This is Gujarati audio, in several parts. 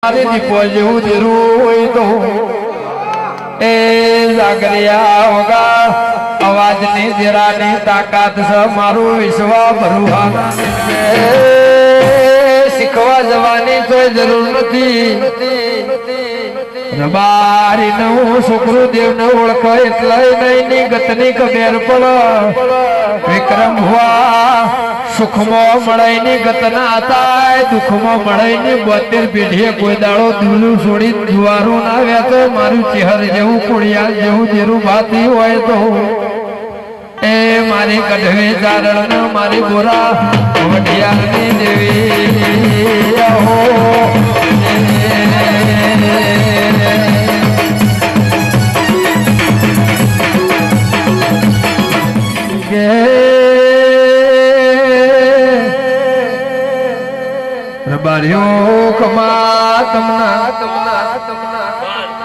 મારે દીપો જેવું દેરું હોય તો એ જાગરિયા વગર અવાજની દેરાની તાકાત છે મારું વિશ્વ ભરવા શીખવા જવાની કોઈ જરૂર નથી રબારી નું છોકરું દેવ ને ઓળખો એટલે નહીં ગતની ખબર પડ વિક્રમ હુઆ સુખમાં મળાઈની ગતના થાય દુઃખમાં મળાઈની 72 પેઢીએ કોઈ દાડો દૂલું છોડી જુવારું ના વેચો મારું ચહેર જેવું કુડિયા જેવું દેરું ભાતી હોય તો એ મારી કઢવે ચારણ મારી ગોરા વઢિયાની દેવી આહો રબારીઓ કમા તમના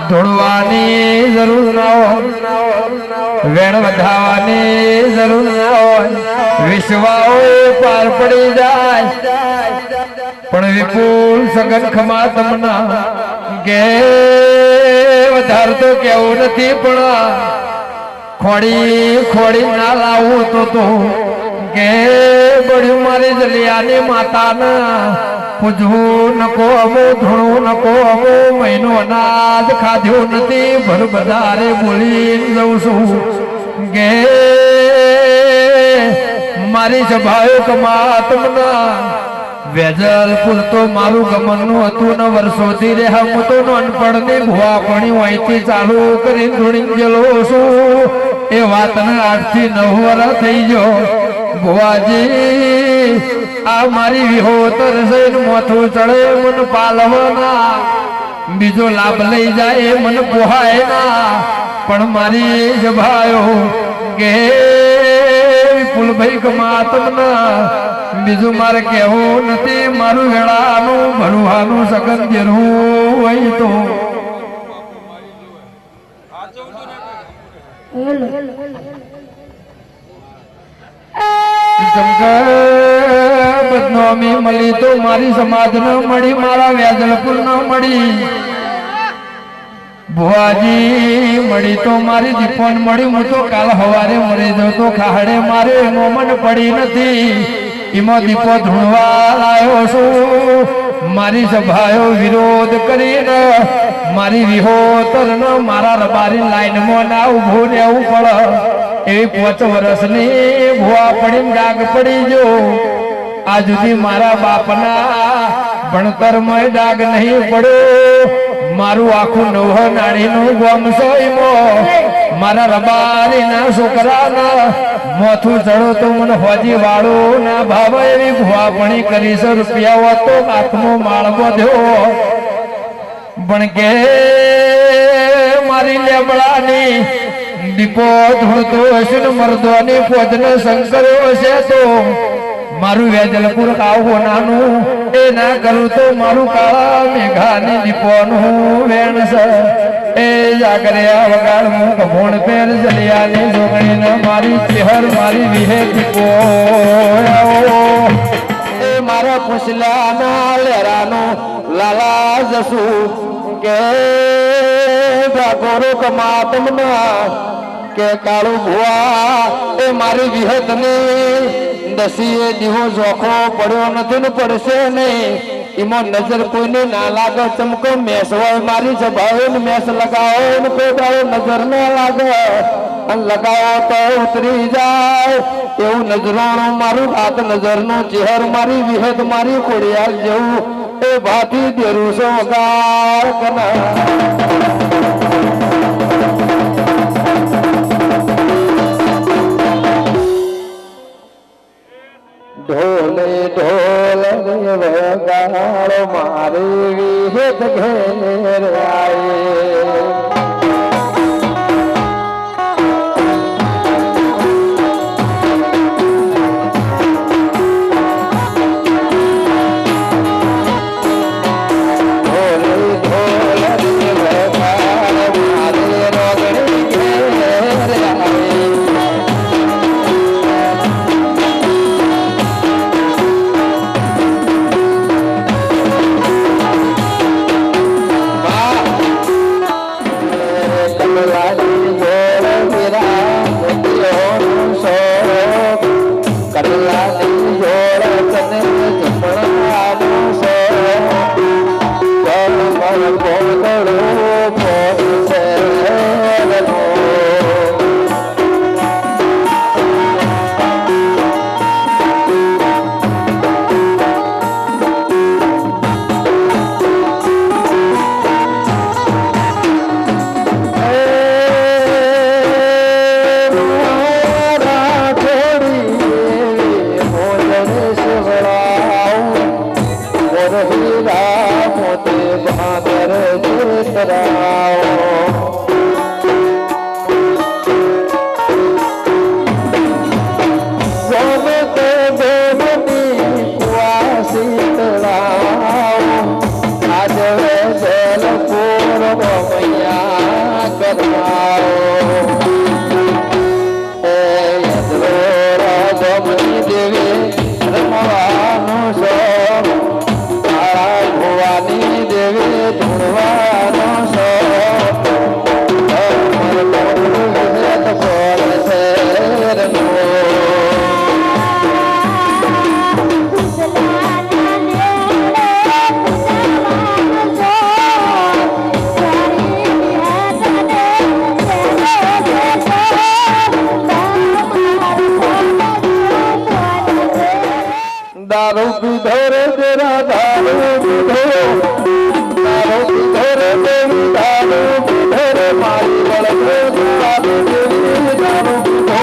ધોળવાની જરૂર ના હોય વેણ વધાવવાની જરૂર ના હોય વિશ્વાઓ પાર પડી જાય પણ વિપુલ સગન ખમા તમના કે વધારે તો કેવું નથી પણ ખોડી ના લાવું તો કે બળ્યું મારી જલિયાની માતાના પૂજવું નકો અમો ધૂણું નકો અમો મહિનો અનાજ ખાધ્યું નથી ભર બધારે બોલી જઉં છું કે મારી સભાએ કમાતમના વેજલપુર તો મારું ગમનનું હતું ને વર્ષોથી રે હું તો અનપઢ ને ભુવા પણ અહીંથી ચાલુ કરી ધૂણી ગયેલો છું એ વાતને 8 થી 9 વર્ષ થઈ ગયો ભુવાજી આ મારી વિહોતર સૈન મોથું ચડે મન પાલવના બીજો લાભ લઈ જાય મન પોહાય ના પણ મારી સભાયો કે વિપુલભાઈ કમાતમના બીજું મારે કહેવું નથી મારું વેળાનું ભણવાનું સગન જેરું હોય તો બદનામી મળી તો મારી સમાજ ન મળી મારા વેજલપુર ન મળી ભુવાજી મળી તો મારી દીપોન મળી હું તો કાલ હવારે મરી જાઉં તો ખાડે મારે મોમન પડી નથી એમાં દીપો ધૂણવા લાયો છું મારી સભાયો વિરોધ કરીને મારી વિહોતર ન મારા રબારી લાઈનમાં ના ઉભું રહેવું પડે એવી 5 વર્ષની ભુવા પડીને ડાગ પડી જો આ સુધી મારા બાપના ભણતરમાં ડાગ નહીં પડ્યો મારું આખું નવ નાળીનું ગોમ સોઈમો મારા રબારીના છોકરાના મોથું ચડો તો મને હોજી વાળું ના ભાવ એવી ભુવાપણી કરી 100 રૂપિયા તો હાથમાં માળ બધ્યો પણ કે મારી લેબડાની દીપો ધૂણતો હશે ને મર્દોની પોતને શંકર્યો હશે તો મારું વેજલપુર આવું નાનું એ ના કરું તો મારું કાળા મેઘાની દીપોનું વેણ છે એ જાગર્યા વગાડ હું કભોણ પેર જલિયાની જોગણીને મારી ચહેર મારી વિહે દીપો એ મારા પૂછલાના લેરાનો લાલા જસુ કે ઠાકોરો કમાતમના કે કાળું ભુવા એ મારી વિહતની દસીએ દીવો જોખો પડ્યો નથી ને પડશે નહીં એમાં નજર કોઈને ના લાગે ચમકો મેસ હોય મારી સભાએ મેસ લગાવો ને કોઈ દાડો નજર ના લાગે અને લગાવો તો ઉતરી જાય એવું નજરાણું મારું હાથ નજરનું ચહેર મારી વિહત મારી ખોડિયાલ જેવું એ ભાતી દેરું સો વગાર કના ઢોલે ઢોલ વગાડો મારી વિહત ઘેર આયે ધરાવો दारू पीधो रे तेरा दारू पीधो दारू पीधो रे तेरी दारू पीधो रे मारी बड़े दारू तेरी दारू पीधो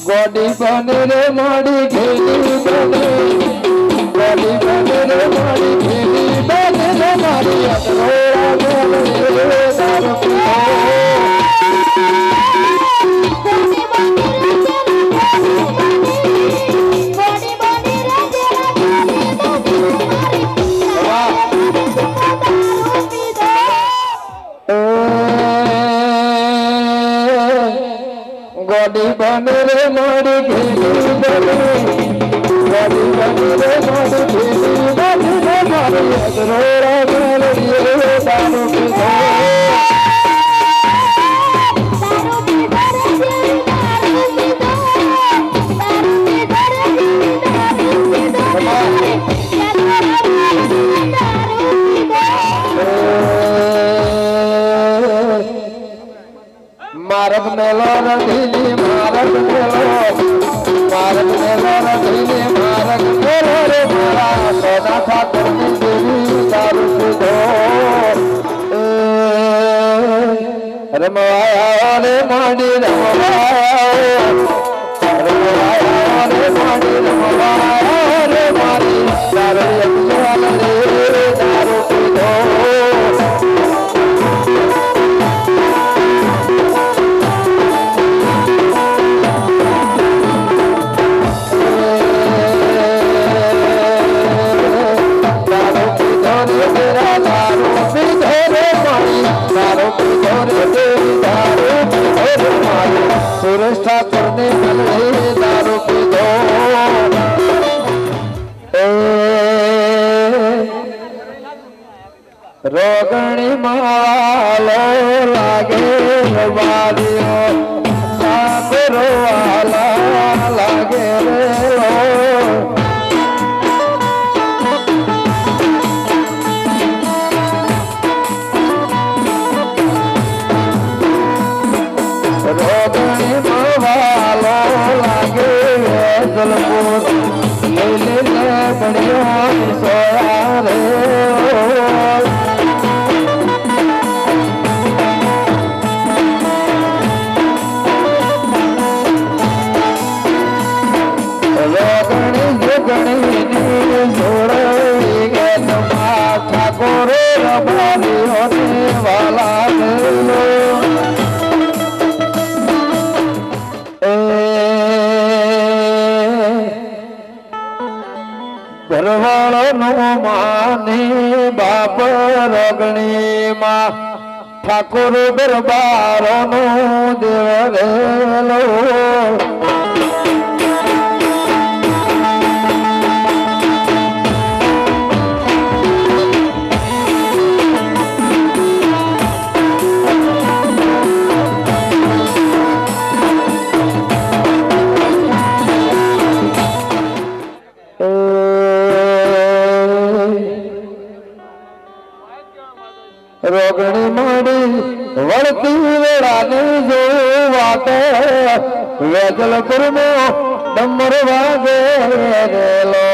गोडी बने रे मोड़ी घेली बने गोडी बने रे मोड़ी घेली बने रे मोड़ी अतरोड़ा बने रे दारू पीधो गोडी बने रे मोड़ी घेली बने गोडी बने रे मोड़ी घेली बने रे मोड़ी अतरोड़ा बने रे दारू पीधो मारक मेलो रंगीली मारक मेलो रंगीली मारक मेलो रे मारा सोना ठाकुर की देवी दारू पीधो रमवाया रे माडी रमवाया रे माडी रमवाया रे मारी दारू यज्ञ रे दारू पीधो सुरेश ठाकुर ने मिले दारू पीधो रोगणी मालो लागे बारियो साकरो वाला लागे रे रोगणी मालो लागे जलपुर ले बढ़िया सोया रे ठाकुर रबारी होने वाला घरवालो नो मानी बाप रगणी मां ठाकुर दरबारो नो देवरेलो જલ ગુરમો ડમર વાગે રેલો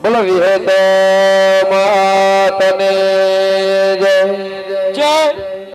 બોલો વિહત